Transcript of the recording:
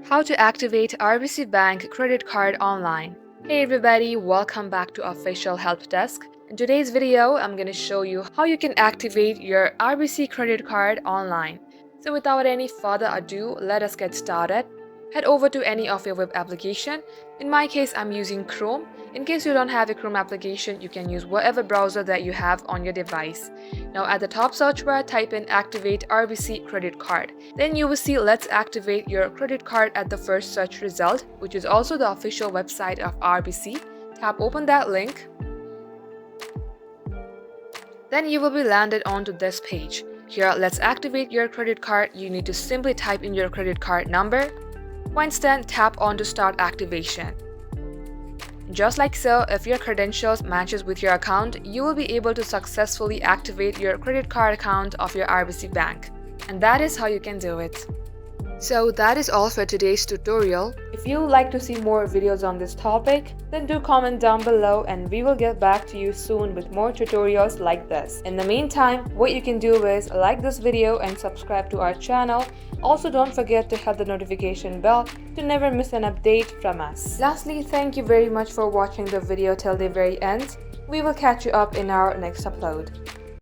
How to activate RBC Bank credit card online. Hey everybody, welcome back to Official Help Desk. In today's video, I'm going to show you how you can activate your RBC credit card online. So without any further ado, let us get started. Head over to any of your web application. In my case, I'm using Chrome. In case you don't have a Chrome application, you can use whatever browser that you have on your device. Now at the top search bar, type in Activate RBC Credit Card. Then you will see Let's Activate Your Credit Card at the first search result, which is also the official website of RBC. Tap open that link. Then you will be landed onto this page. Here, let's activate your credit card. You need to simply type in your credit card number. Once done, tap on to start activation. Just like so, if your credentials matches with your account, you will be able to successfully activate your credit card account of your RBC Bank. And that is how you can do it. So that is all for today's tutorial. If you would like to see more videos on this topic, then do comment down below and we will get back to you soon with more tutorials like this. In the meantime, what you can do is like this video and subscribe to our channel. Also, don't forget to hit the notification bell to never miss an update from us. Lastly, thank you very much for watching the video till the very end. We will catch you up in our next upload.